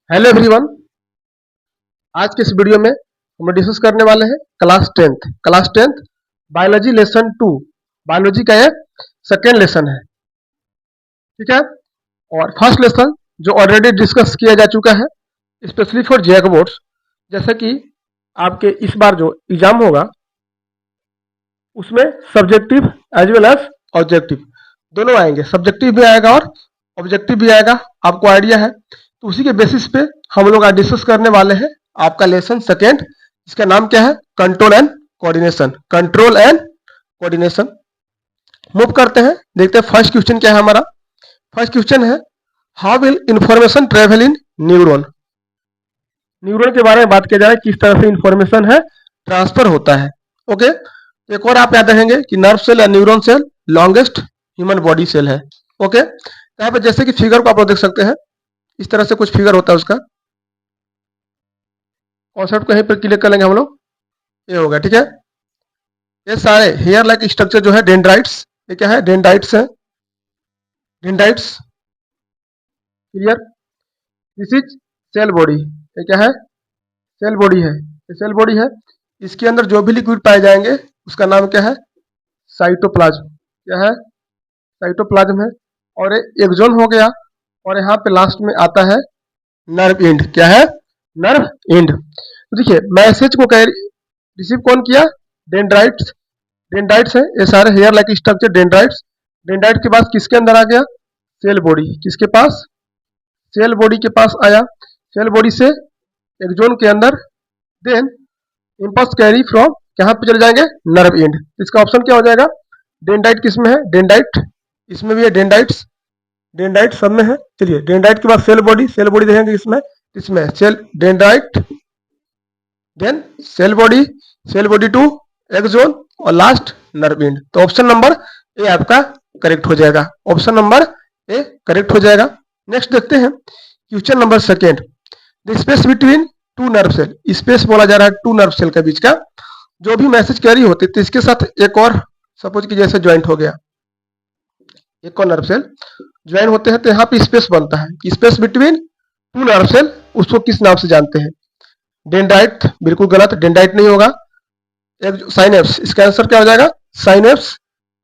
Hello everyone. आज के इस वीडियो में हम डिस्कस करने वाले हैं class tenth biology lesson 2। Biology का ये सेकेंड लेसन है, ठीक है। और फर्स्ट लेसन जो ऑलरेडी डिस्कस किया जा चुका है स्पेशली फॉर जेक बोर्ड्स। जैसे कि आपके इस बार जो एग्जाम होगा उसमें subjective as well as objective दोनों आएंगे। सब्जेक्टिव भी आएगा और ऑब्जेक्टिव भी आएगा, आपको आइडिया है। तो उसी के बेसिस पे हम लोग आज डिस्कस करने वाले हैं आपका लेसन सेकेंड। इसका नाम क्या है? Control and coordination. Control and coordination. Move करते हैं, देखते हैं फर्स्ट क्वेश्चन क्या है हमारा। फर्स्ट क्वेश्चन है, how will information travel in neuron. Neuron के बारे में बात किया जा रहा है, किस तरह से इंफॉर्मेशन है ट्रांसफर होता है। ओके, एक और आप याद रखेंगे कि नर्व सेल या neuron cell longest human body cell है। ओके, यहाँ पे जैसे कि फिगर को आप लोग देख सकते हैं, इस तरह से कुछ फिगर होता है उसका। कॉन्सेप्ट कहीं पर क्लिक कर लेंगे हम लोग, ये होगा, ठीक है। ये सारे हेयर लाइक स्ट्रक्चर जो है डेंड्राइट्स, ये क्या है? डेंड्राइट्स है, dendrites. Clear? This is cell body. ये क्या है? सेल बॉडी है, ये सेल बॉडी है। इसके अंदर जो भी लिक्विड पाए जाएंगे उसका नाम क्या है? साइटोप्लाज्म। क्या है? साइटोप्लाज्म है। और ये एक्सोन हो गया, और यहाँ पे लास्ट में आता है नर्व एंड। क्या है? Nerve end. तो देखिए मैसेज को रिसीव कौन किया? डेंड्राइट्स। डेंड्राइट्स है, ये सारे hair like structure dendrites. Dendrite के पास किसके अंदर आ गया? Cell body. किसके पास? सेल बॉडी के पास आया। सेल बॉडी से एक्सोन के अंदर, देन इम्पल्स कैरी फ्रॉम कहाँ पे चले जाएंगे? Nerve and. इसका ऑप्शन क्या हो जाएगा? डेंड्राइट किस में है? डेंड्राइट इसमें भी है, डेंड्राइट्स, डेंड्राइट सब में है। चलिए, डेंड्राइट के बाद सेल बॉडी, सेल बॉडी देखेंगे इसमें, इसमें cell dendrite, then cell body to axon, और लास्ट नर्व एंड। तो ऑप्शन नंबर ए आपका करेक्ट हो जाएगा। ऑप्शन नंबर ए करेक्ट हो जाएगा। नेक्स्ट देखते हैं question number second, the space between two nerve cell. Space बोला जा रहा है टू नर्व सेल के बीच का। जो भी मैसेज कैरी होते तो इसके साथ एक और सपोज की जैसे ज्वाइंट हो गया, एक और नर्व सेल ज्वाइन होते हैं तो यहाँ पे स्पेस बनता है। Space between two nerve cell, उसको किस नाम से जानते हैं? डेंड्राइट। बिल्कुल गलत, डेंड्राइट नहीं होगा। एक साइनेप्स, इसका आंसर क्या हो जाएगा? Synapse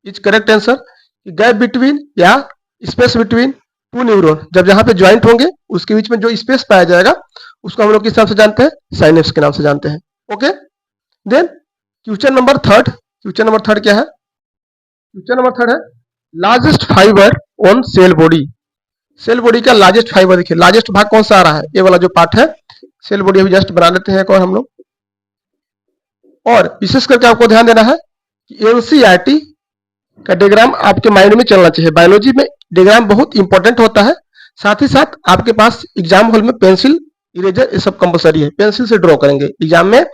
is correct answer. Gap between या स्पेस बिटवीन टू न्यूरॉन, जब यहाँ पे ज्वाइंट होंगे उसके बीच में जो स्पेस पाया जाएगा उसको हम लोग किस नाम से जानते हैं? साइनेप्स के नाम से जानते हैं। Okay, then question number third. Question number third क्या है? क्वेश्चन नंबर थर्ड है, largest fibre on cell body. Cell body का लार्जेस्ट फाइबर, देखिए लार्जेस्ट भाग कौन सा आ रहा है? ये वाला जो पार्ट है सेल बॉडी। अभी जस्ट बना लेते हैं एक और हम लोग। और विशेष करके आपको ध्यान देना है कि एनसीईआरटी का डायग्राम आपके माइंड में चलना चाहिए। बायोलॉजी में डायग्राम बहुत इंपॉर्टेंट होता है। साथ ही साथ आपके पास एग्जाम हॉल में पेंसिल, इरेजर, ये सब कंपलसरी है। पेंसिल से ड्रॉ करेंगे एग्जाम में,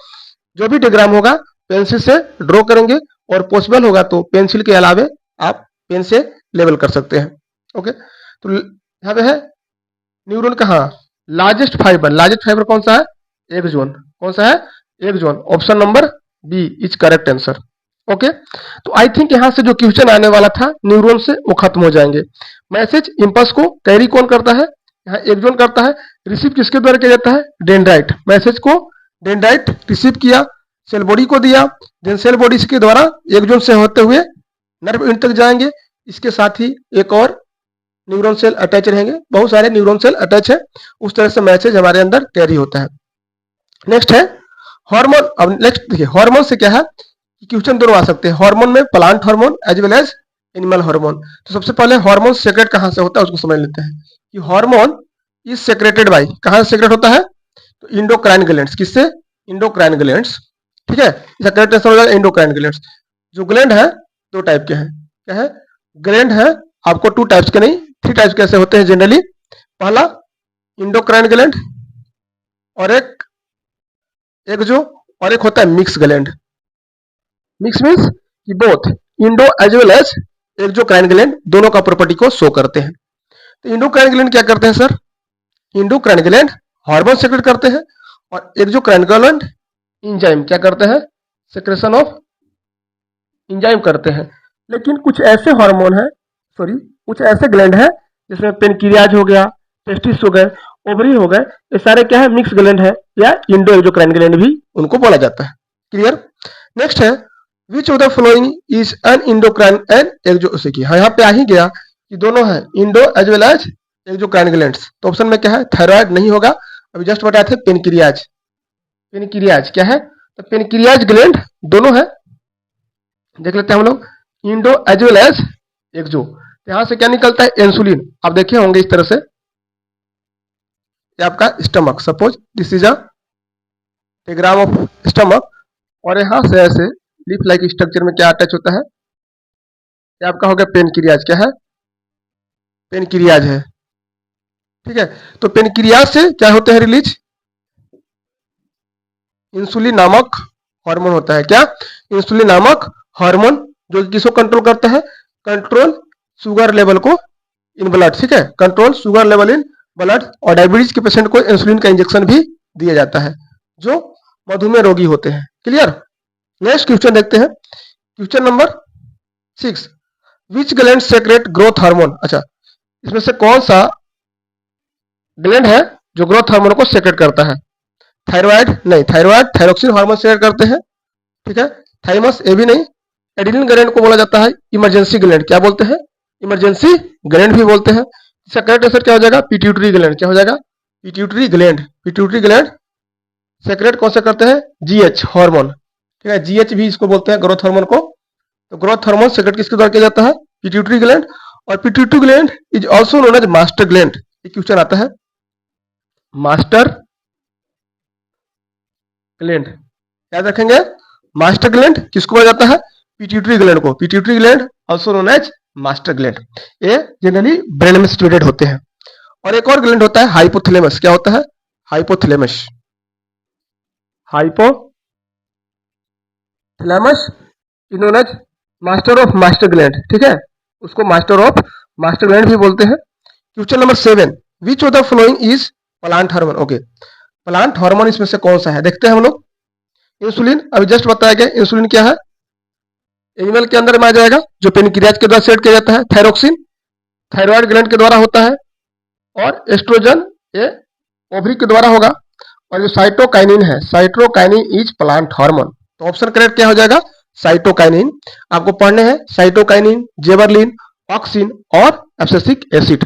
जो भी डायग्राम होगा पेंसिल से ड्रॉ करेंगे, और पॉसिबल होगा तो पेंसिल के अलावे आप पेन से लेवल कर सकते हैं। ओके, तो यहाँ पे है न्यूरॉन कहाँ? Largest fibre. लार्जेस्ट फाइबर कौन सा है? एक्सोन। कौन सा है? Axon. Option number B is correct answer. Okay, तो आई थिंक यहाँ से जो क्वेश्चन आने वाला था न्यूरॉन से, वो खत्म हो जाएंगे। मैसेज इंपल्स को कैरी कौन करता है? यहाँ एक्सोन करता है। रिसीव किसके द्वारा किया जाता है? डेंड्राइट। मैसेज को डेंड्राइट रिसीव किया, सेल बॉडी को दिया, देन सेल बॉडी के द्वारा एक्सोन से होते हुए नर्व एंड तक जाएंगे। इसके साथ ही एक और न्यूरॉन सेल अटैच रहेंगे, बहुत सारे न्यूरॉन सेल अटैच है। उस तरह से मैसेज हमारे अंदर कैरी होता है। नेक्स्ट है हार्मोन। अब नेक्स्ट देखिए, हार्मोन से क्या है? क्वेश्चन दोनों आ सकते हैं, हार्मोन में plant hormone as well as animal hormone. तो सबसे पहले हार्मोन सेक्रेट कहाँ से होता है उसको समझ लेते हैं कि हार्मोन इज सेक्रेटेड बाय, कहाँ से सेक्रेट होता है? तो इंडोक्राइन ग्लैंड्स। किससे? Endocrine glands. ठीक है, इसका करेक्ट आंसर हो जाएगा इंडोक्राइन ग्लैंड्स। जो ग्लैंड है दो टाइप के हैं। क्या है? ग्लैंड है आपको टू टाइप्स के नहीं, थ्री टाइप्स कैसे होते हैं जनरली। पहला इंडोक्राइन ग्लैंड, और एक जो और एक होता है मिक्स ग्लैंड। मिक्स मीन्स कि both endo as well as exocrine gland दोनों का प्रॉपर्टी को शो करते हैं। तो इंडोक्राइन ग्लैंड क्या करते हैं sir? Endocrine gland hormone secret करते हैं, और एक्सोक्राइन ग्लैंड एंजाइम क्या करते हैं? सेक्रेशन ऑफ एंजाइम करते हैं। लेकिन कुछ ऐसे हार्मोन है, सॉरी कुछ ऐसे ग्लैंड है जिसमें पेनक्रियाज हो गया, टेस्टिस हो गए, ओवरी हो गए, ये सारे क्या है, मिक्स ग्लैंड है या इंडो एक्सोक्राइन ग्लैंड भी उनको बोला जाता है। क्लियर। नेक्स्ट है which of the following is an endocrine and exocrine. हाँ, यहाँ पे आ ही गया कि दोनों है, endo as well as exocrine glands. तो ऑप्शन में क्या है, थायराइड नहीं होगा, अभी जस्ट बताए थे पेनक्रियाज। पेनक्रियाज क्या है, तो पेनक्रियाज ग्लैंड दोनों है। देख लेते हैं हम लोग, इंडो एज वेल एज एक्सो। यहां से क्या निकलता है, इंसुलिन। आप देखे होंगे इस तरह से, ये आपका stomach, suppose this is a diagram of stomach, और यहां से ऐसे लीफ लाइक स्ट्रक्चर में क्या अटैच होता है, ये आपका हो गया पेनक्रियाज। क्या है, पेनक्रियाज है। ठीक है, तो पेनक्रियाज से क्या होते हैं रिलीज, इंसुलिन नामक हार्मोन होता है। क्या, इंसुलिन नामक हार्मोन, जो कि किसको कंट्रोल करता है, कंट्रोल शुगर लेवल को इन ब्लड। ठीक है, control sugar level in blood, और डायबिटीज के पेशेंट को इंसुलिन का इंजेक्शन भी दिया जाता है जो मधुमेह रोगी होते हैं। क्लियर। नेक्स्ट क्वेश्चन देखते हैं, question number 6, which gland secrete growth hormone. अच्छा, इसमें से कौन सा ग्लैंड है जो ग्रोथ हार्मोन को सेक्रेट करता है। थायराइड नहीं, थायराइड थायरोक्सिन हार्मोन सेक्रेट करते हैं। ठीक है, थाइमस ये भी नहीं। एड्रिनल ग्लैंड को बोला जाता है इमरजेंसी ग्लैंड। क्या बोलते हैं, इमरजेंसी ग्लैंड भी बोलते हैं। इसका करेक्ट आंसर क्या हो जाएगा, पिट्यूटरी ग्लैंड। क्या हो जाएगा, pituitary gland. Pituitary gland secrete कौन सा करते हैं, जीएच हार्मोन। ठीक है, जीएच भी इसको बोलते हैं ग्रोथ हार्मोन को। तो ग्रोथ हार्मोन सेक्रेट किसके द्वारा किया जाता है, पिट्यूटरी ग्लैंड। और pituitary gland is also known as master gland. ये क्वेश्चन आता है, मास्टर ग्लैंड याद रखेंगे। मास्टर ग्लैंड किसको बोला जाता है, पिट्यूटरी ग्लैंड को। Pituitary gland also known as master gland. ये जनरली ब्रेन में सिचुएटेड होते हैं। और एक और ग्लैंड होता है हाइपोथैलेमस। क्या होता है, hypothalamus. Hypothalamus is known as master of master gland. ठीक है, उसको मास्टर ऑफ मास्टर ग्लैंड भी बोलते हैं। Question number 7, which of the following is plant hormone. Okay, plant hormone इसमें से कौन सा है, देखते हैं हम लोग। इंसुलिन, अभी जस्ट बताया गया इंसुलिन क्या है, एनिमल के अंदर में आ जाएगा, जो पेनक्रियाज के द्वारा सेट किया जाता है। थायरोक्सिन थायराइड ग्लैंड के द्वारा होता है, और एस्ट्रोजन ये ओवरी के द्वारा होगा। और जो साइटोकाइनिन है, साइटोकाइनिन इज प्लांट हार्मोन। तो ऑप्शन करेक्ट क्या हो जाएगा, साइटोकाइनिन। आपको पढ़ने हैं साइटोकाइनिन, जेबरलिन, ऑक्सिन और एब्सिसिक एसिड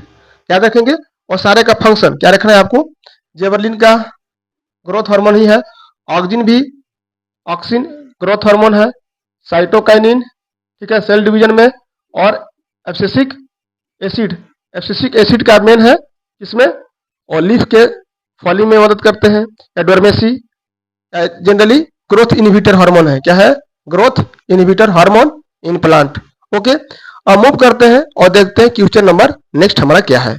याद रखेंगे। और सारे का फंक्शन क्या रखना है आपको, जेबरलिन का ग्रोथ हार्मोन ही है, ऑक्सिन भी ऑक्सिन ग्रोथ हार्मोन है, साइटोकाइनिन ठीक है सेल डिवीजन में, और एब्सिसिक एसिड, एब्सिसिक एसिड का मेन है इसमें, और लीफ के फॉलिंग में मदद करते हैं। एडोर्मेसी जनरली ग्रोथ इनहिबिटर हार्मोन है। क्या है, growth inhibitor hormone in plant. Okay, अब मूव करते हैं और देखते हैं क्वेश्चन नंबर नेक्स्ट हमारा क्या है।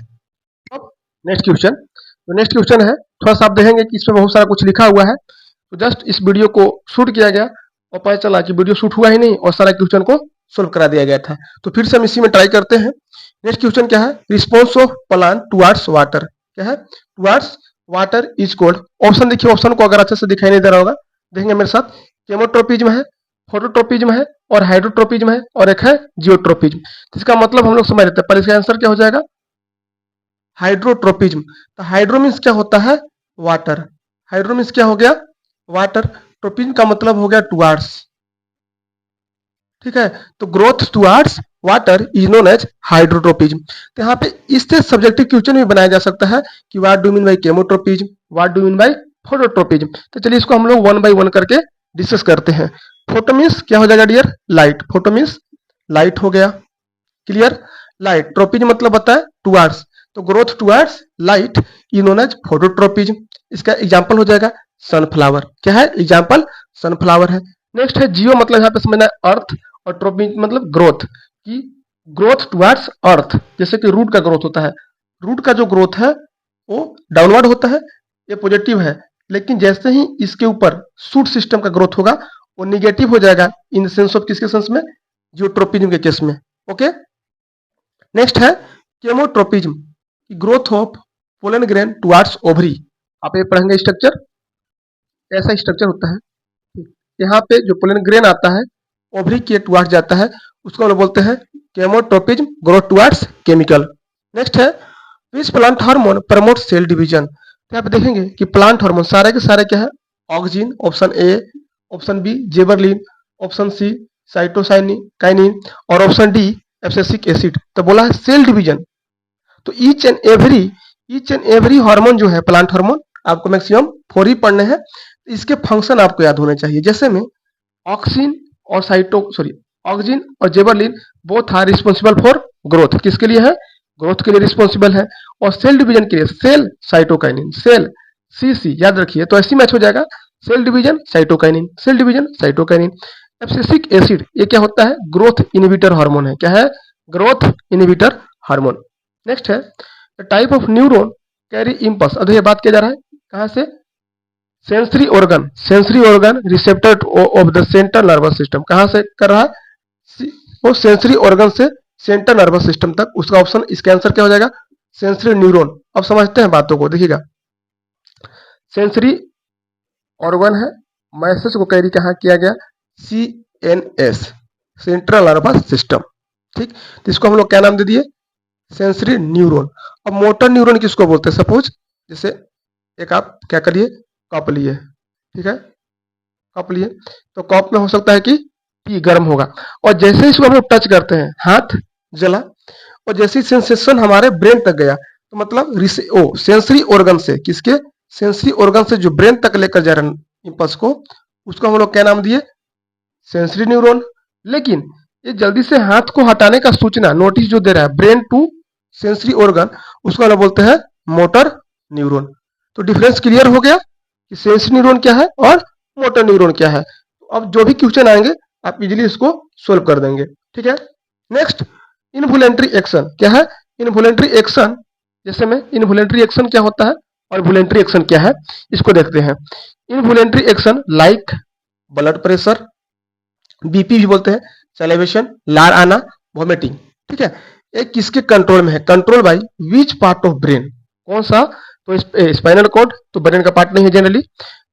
नेक्स्ट क्वेश्चन, तो नेक्स्ट क्वेश्चन है, थोड़ा सा आप देखेंगे कि इसमें बहुत सारा कुछ लिखा हुआ है। तो जस्ट इस वीडियो को शूट किया गया और पता चला कि वीडियो शूट हुआ ही नहीं और सारा क्वेश्चन को सोल्व करा दिया गया था। तो फिर से हम इसी में ट्राई करते हैं। नेक्स्ट क्वेश्चन क्या है, response of plant towards water. क्या है, towards water is cold. Option देखिए, ऑप्शन को अगर अच्छे से दिखाई नहीं दे रहा होगा, देखेंगे मेरे साथ, केमोट्रोपिज्म है, फोटोट्रोपिज्म है, और हाइड्रोट्रोपिज्म है, और एक है जियोट्रोपिज्म। तो इसका मतलब हम लोग समझ लेते हैं। पहले इसका आंसर क्या हो जाएगा, हाइड्रोट्रोपिज्म। तो हाइड्रो मीन्स क्या होता है, वाटर। हाइड्रो मीन्स क्या हो गया, वाटर। ट्रोपिज्म का मतलब हो गया टुवर्ड्स। ठीक है, तो growth towards water is known as hydrotropism. तो यहाँ पे इससे सब्जेक्टिव क्वेश्चन भी बनाया जा सकता है कि what do mean by chemotropism, what do mean by phototropism. तो चलिए इसको हम लोग वन बाय वन करके डिस्कस करते हैं। फोटो मीन्स क्या हो जाएगा dear, light. Photo means light हो गया। Clear, light. ट्रोपिज्म मतलब होता है टुवर्ड्स, तो growth towards light is known as phototropism. इसका एग्जांपल हो जाएगा सनफ्लावर। क्या है, एग्जांपल सनफ्लावर है। नेक्स्ट है जियो, मतलब यहाँ पे समझना है अर्थ, और ट्रोपिज्म मतलब ग्रोथ, की ग्रोथ टुवर्ड्स अर्थ। जैसे कि रूट का ग्रोथ होता है, रूट का जो ग्रोथ है वो डाउनवर्ड होता है, ये पॉजिटिव है। लेकिन जैसे ही इसके ऊपर शूट सिस्टम का ग्रोथ होगा वो निगेटिव हो जाएगा, इन सेंस ऑफ किसके सेंस में, जियोट्रोपिज्म के केस में। ओके, नेक्स्ट है केमोट्रोपिज्म, growth of pollen grain towards ovary. आप ये पढ़ेंगे स्ट्रक्चर, ऐसा स्ट्रक्चर होता है। यहाँ पे जो पोलन ग्रेन आता है ओवरी के टुवर्ड्स जाता है, उसको हम बोलते हैं chemotropism, growth towards chemical. Next है which plant hormone promote cell division. तो आप देखेंगे कि प्लांट हार्मोन सारे के सारे क्या है, auxin option A, option B gibberellin, option C cytokinin kinin और ऑप्शन डी एब्सिसिक एसिड। तो बोला है सेल डिवीजन। तो ईच एंड एवरी हार्मोन जो है प्लांट हार्मोन आपको मैक्सिमम 4 ही पढ़ने हैं। इसके फंक्शन आपको याद होने चाहिए। जैसे में ऑक्सिन और ऑक्सिन और gibberellin both are responsible for growth. किसके लिए है, ग्रोथ के लिए रिस्पॉन्सिबल है। और सेल डिवीजन के लिए सेल साइटोकाइनिन, सेल सी याद रखिए। तो ऐसी मैच हो जाएगा, cell division cytokinin, cell division cytokinin. Abscisic acid ये क्या होता है, ग्रोथ इनहिबिटर हार्मोन है। क्या है, ग्रोथ इनहिबिटर हार्मोन। नेक्स्ट है type of neuron carry impulse. अब ये बात किया जा रहा है कहां से, sensory organ receptor of the central nervous system. कहां से कर रहा है, वो सेंसरी ऑर्गन से सेंट्रल नर्वस सिस्टम तक। उसका ऑप्शन, इसका आंसर क्या हो जाएगा, सेंसरी न्यूरॉन। अब समझते हैं बातों को, देखिएगा सेंसरी ऑर्गन है, मैसेज को कैरी कहां किया गया, CNS सेंट्रल नर्वस सिस्टम। ठीक, तो इसको हम लोग क्या नाम दे दिए, सेंसरी न्यूरॉन। अब मोटर न्यूरॉन किसको बोलते हैं, सपोज जैसे एक आप क्या करिए, कप लिए, ठीक है, कप लिए, तो कप में हो सकता है कि टी गर्म होगा, और जैसे ही इसको हम लोग टच करते हैं हाथ जला, और जैसे ही सेंसेशन हमारे ब्रेन तक गया, तो मतलब सेंसरी ऑर्गन से, किसके, सेंसरी ऑर्गन से जो ब्रेन तक लेकर जा रहे हैं इंपल्स को, उसको हम लोग क्या नाम दिए, सेंसरी न्यूरॉन। लेकिन ये जल्दी से हाथ को हटाने का सूचना, नोटिस जो दे रहा है ब्रेन टू सेंसरी ऑर्गन, उसको हम बोलते हैं मोटर न्यूरॉन। तो डिफरेंस क्लियर हो गया कि सेंसरी न्यूरॉन क्या है और मोटर न्यूरॉन क्या है। अब जो भी क्वेश्चन आएंगे आप इजीली इसको सोल्व कर देंगे। ठीक है, नेक्स्ट इनवॉलेंटरी एक्शन क्या है, इनवॉलेंटरी एक्शन, जैसे में इनवॉलेंटरी एक्शन क्या होता है और वॉलेंटरी एक्शन क्या है, इसको देखते हैं। Involuntary action like blood pressure, BP भी बोलते हैं, सेलेवेशन लार आना, वॉमिटिंग। ठीक है, एक किसके कंट्रोल में है, control by which part of brain, कौन सा, तो स्पाइनल कॉर्ड, तो ब्रेन का पार्ट नहीं है जनरली,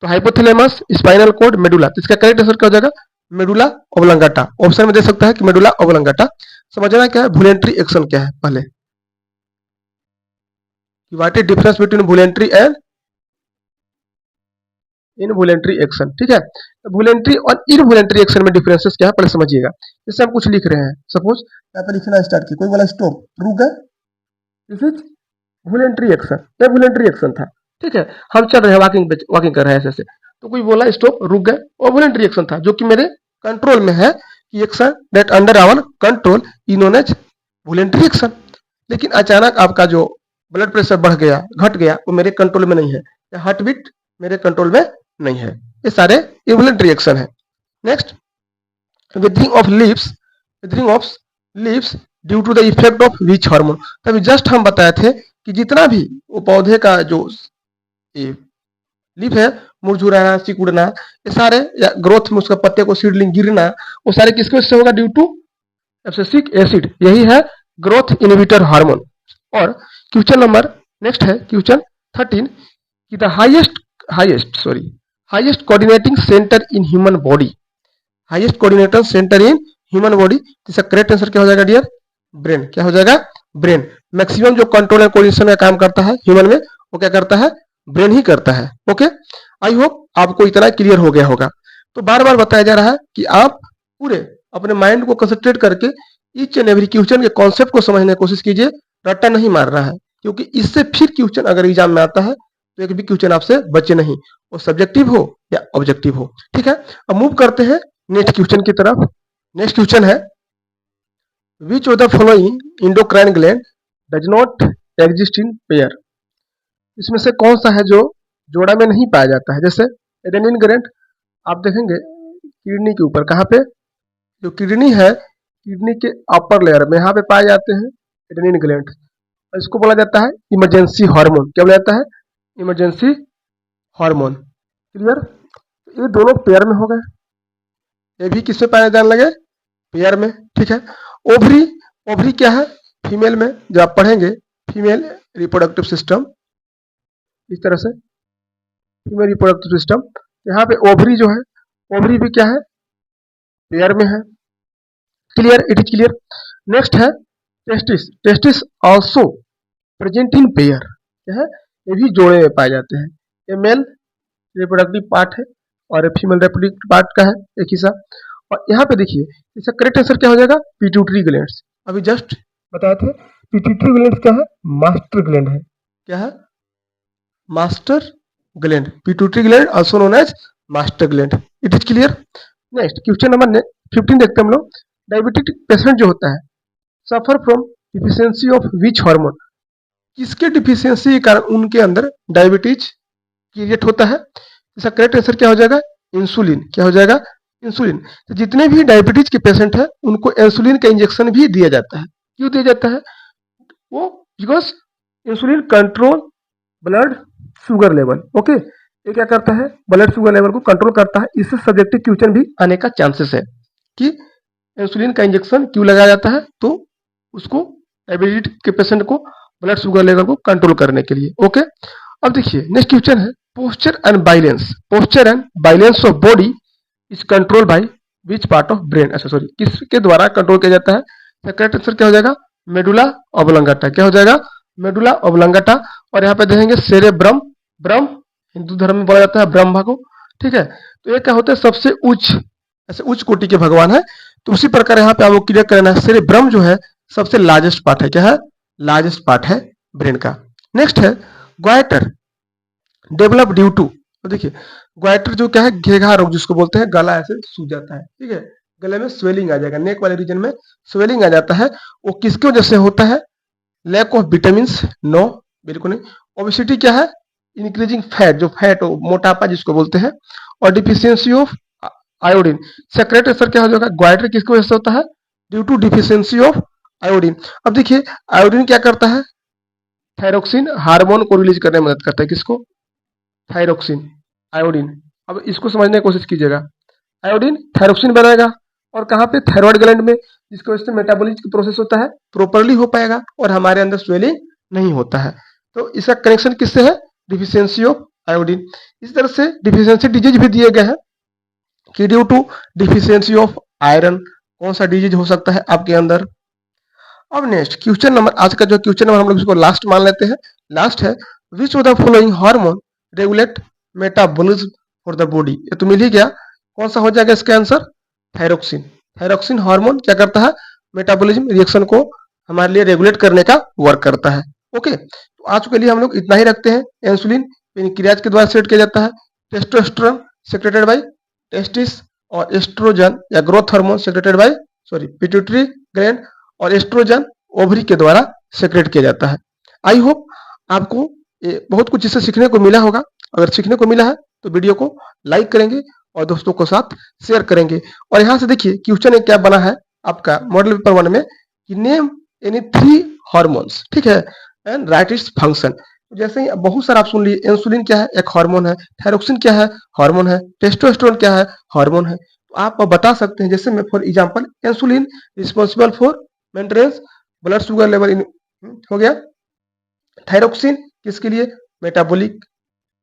तो हाइपोथैलेमस, स्पाइनल कॉर्ड, मेडुला। तो इसका करेक्ट आंसर क्या हो जाएगा, मेडुला ओब्लंगाटा। ऑप्शन में दे सकता है कि मेडुला ओब्लंगाटा। समझना क्या है वॉलेंटरी एक्शन क्या है पहले, what is difference between voluntary and involuntary action. ठीक है, तो वॉलेंटरी और इनवॉलेंटरी एक्शन में डिफरेंसेस क्या है पहले समझिएगा। जैसे हम कुछ लिख रहे हैं, सपोज यहाँ पे लिखना स्टार्ट किया, कोई बोला स्टॉप, रुक गए, दिस इज वॉलेंटरी एक्शन, ये वॉलेंटरी एक्शन था। ठीक है, हम चल रहे हैं, वॉकिंग कर रहे हैं ऐसे, तो कोई बोला स्टॉप, रुक गए, और वॉलेंटरी एक्शन था जो कि मेरे कंट्रोल में है, कि action that under our control is known as voluntary action. लेकिन अचानक आपका जो ब्लड प्रेशर बढ़ गया, घट गया, वो मेरे कंट्रोल में नहीं है, या हार्ट बीट मेरे कंट्रोल में नहीं है, ये सारे इनवॉलेंटरी एक्शन है। Next withering of leaves, withering of leaves due to the effect of which hormone. तभी जस्ट हम बताए थे कि जितना भी वो पौधे का जो लीफ है, मुरझुराना, सिकुड़ना, ये सारे, या ग्रोथ में उसका पत्ते को सीडलिंग गिरना, वो सारे किसके वजह से होगा, ड्यू टू एब्सिसिक एसिड। यही है ग्रोथ इनहिबिटर हार्मोन। और क्वेश्चन नंबर नेक्स्ट है क्वेश्चन 13 कि the highest coordinating centre in human body, highest coordinator centre in human body, इसका करेक्ट आंसर क्या हो जाएगा डियर, ब्रेन। क्या हो जाएगा, ब्रेन। मैक्सिमम जो कंट्रोल एंड कोऑर्डिनेशन का काम करता है ह्यूमन में, वो क्या करता है, ब्रेन ही करता है। ओके, आई होप आपको इतना क्लियर हो गया होगा। तो बार बार बताया जा रहा है कि आप पूरे अपने माइंड को कंसंट्रेट करके ईच एंड एवरी क्वेश्चन के कॉन्सेप्ट को समझने की कोशिश कीजिए, रट्टा नहीं मार रहा है, क्योंकि इससे फिर क्वेश्चन अगर एग्जाम में आता है तो एक भी क्वेश्चन आपसे बचे नहीं, वो सब्जेक्टिव हो या ऑब्जेक्टिव हो। ठीक है, अब मूव करते हैं नेक्स्ट क्वेश्चन की तरफ। नेक्स्ट क्वेश्चन है which of the following endocrine gland does not exist in pair. इसमें से कौन सा है जो जोड़ा में नहीं पाया जाता है। जैसे एडेनिन ग्लैंड आप देखेंगे किडनी के ऊपर, कहाँ पे, जो किडनी है, किडनी के अपर लेयर में यहाँ पे पाए जाते हैं एडेनिन ग्लैंड। इसको बोला जाता है इमरजेंसी हार्मोन। क्या बोला जाता है, इमरजेंसी हार्मोन। क्लियर, तो ये दोनों पेयर में हो गए, ये भी किसमें पाया जाने लगे, पेयर में। ठीक है, ओवरी, ओवरी क्या है, फीमेल में, जो आप पढ़ेंगे फीमेल रिप्रोडक्टिव सिस्टम, इस तरह से फीमेल रिप्रोडक्टिव सिस्टम, यहाँ पे ओवरी जो है, ओवरी भी क्या है, पेयर में है। Clear, it is clear. Next है testis, testis also present in pair, क्या है, ये भी जोड़े में पाए जाते हैं। ये मेल रिप्रोडक्टिव पार्ट है और ये फीमेल रिप्रोडक्टिव पार्ट का है एक हिस्सा। और यहाँ पे देखिए इसका करेक्ट आंसर क्या हो जाएगा, पिट्यूटरी ग्लैंड्स। अभी जस्ट बताए थे पिट्यूटरी ग्लैंड क्या है, मास्टर ग्लैंड है। क्या है, master gland, pituitary gland also known as master gland. It is clear. Next question number 15 देखते हैं हम लोग। डायबिटिक पेशेंट जो होता है suffer from deficiency of which hormone, किसके डिफिशियंसी के कारण उनके अंदर डायबिटीज क्रिएट होता है। इसका करेक्ट आंसर क्या हो जाएगा, इंसुलिन। क्या हो जाएगा, इंसुलिन। तो जितने भी डायबिटीज के पेशेंट हैं उनको इंसुलिन का इंजेक्शन भी दिया जाता है। क्यों दिया जाता है, वो because insulin control blood sugar level. Okay, ये क्या करता है, ब्लड शुगर लेवल को कंट्रोल करता है। इससे सब्जेक्टिव क्वेश्चन भी आने का चांसेस है कि इंसुलिन का इंजेक्शन क्यों लगाया जाता है, तो उसको डायबिटीज के पेशेंट को ब्लड शुगर लेवल को कंट्रोल करने के लिए। ओके, अब देखिए नेक्स्ट क्वेश्चन है, posture and balance. Posture and balance of body is control by which part of brain, अच्छा सॉरी, किसके द्वारा कंट्रोल किया जाता है। करेक्ट आंसर क्या हो जाएगा, मेडुला ऑब्लंगाटा। क्या हो जाएगा, मेडुला ऑब्लंगाटा। और यहाँ पे देखेंगे सेरेब्रम, ब्रह्म हिंदू धर्म में बोला जाता है ब्रह्मा को। ठीक है, तो ये क्या होता है, सबसे उच्च, ऐसे उच्च कोटि के भगवान है। तो उसी प्रकार यहाँ पे आपको क्लियर करना है, सेरेब्रम जो है सबसे लार्जेस्ट पार्ट है। क्या है, लार्जेस्ट पार्ट है ब्रेन का। नेक्स्ट है ग्वाइटर, डेवलप ड्यू टू। तो देखिए ग्वाइटर जो क्या है, घेघा रोग जिसको बोलते हैं, गला ऐसे सूज जाता है। ठीक है, गले में स्वेलिंग आ जाएगा, नेक वाले रीजन में स्वेलिंग आ जाता है। वो किसकी वजह से होता है, लैक ऑफ विटामिन, नो बिल्कुल नहीं। ओबेसिटी क्या है, इंक्रीजिंग फैट, जो फैट हो, मोटापा जिसको बोलते हैं। और deficiency of iodine. Secret answer क्या हो जाएगा, ग्वाइटर किसकी वजह से होता है, due to deficiency of iodine. अब देखिए आयोडीन क्या करता है, थायरोक्सिन हार्मोन को रिलीज करने में मदद करता है। किसको, थायरोक्सिन, आयोडीन। अब इसको समझने की कोशिश कीजिएगा, आयोडीन थायरोक्सिन बनाएगा और कहाँ पे, थायराइड ग्लैंड में, जिसकी वजह से मेटाबॉलिज्म प्रोसेस होता है प्रॉपरली हो पाएगा और हमारे अंदर स्वेलिंग नहीं होता है। तो इसका कनेक्शन किससे है, डिफिशियंसी ऑफ आयोडीन। इस तरह से डिफिशियंसी डिजीज भी दिए गए हैं कि due to deficiency of iron कौन सा डिजीज हो सकता है आपके अंदर। अब नेक्स्ट क्वेश्चन नंबर, आज का जो क्वेश्चन नंबर हम लोग इसको लास्ट मान लेते हैं। लास्ट है, which of the following hormone regulate metabolism for the body. ये तो मिल ही गया, कौन सा हो जाएगा इसका आंसर, थायरोक्सिन। थायरोक्सिन हार्मोन क्या करता है, मेटाबॉलिज्म रिएक्शन को हमारे लिए रेगुलेट करने का वर्क करता है। ओके, तो आज के लिए हम लोग इतना ही रखते हैं। इंसुलिन पेनक्रियाज के द्वारा सेट किया जाता है। टेस्टोस्टेरोन सेक्रेटेड बाय टेस्टिस, और एस्ट्रोजन या growth hormone secreted bye sorry pituitary gland, और एस्ट्रोजन ओवरी के द्वारा सेक्रेट किया जाता है। आई होप आपको बहुत कुछ इससे सीखने को मिला होगा। अगर सीखने को मिला है तो वीडियो को लाइक करेंगे और दोस्तों के साथ शेयर करेंगे। और यहाँ से देखिए क्वेश्चन एक क्या बना है आपका मॉडल पेपर 1 में, कि नेम एनी 3 हार्मोन्स, ठीक है, एंड राइट इट्स फंक्शन। जैसे ही बहुत सारा आप सुन लिए, इंसुलिन क्या है, एक हार्मोन है। थायरोक्सिन क्या है, हार्मोन है। टेस्टोस्टेरोन क्या है, हार्मोन है। तो आप बता सकते हैं, जैसे मैं for example, insulin responsible for maintenance blood sugar level in, हो गया। थायरोक्सिन किसके लिए, मेटाबॉलिक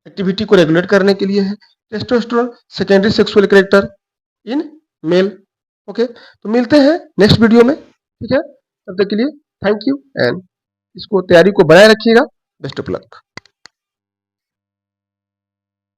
एक्टिविटी को रेगुलेट करने के लिए है। Testosterone secondary sexual character in male. Okay, तो मिलते हैं नेक्स्ट वीडियो में। ठीक है, तब तक के लिए थैंक यू एंड इसको तैयारी को बनाए रखिएगा। Best of luck.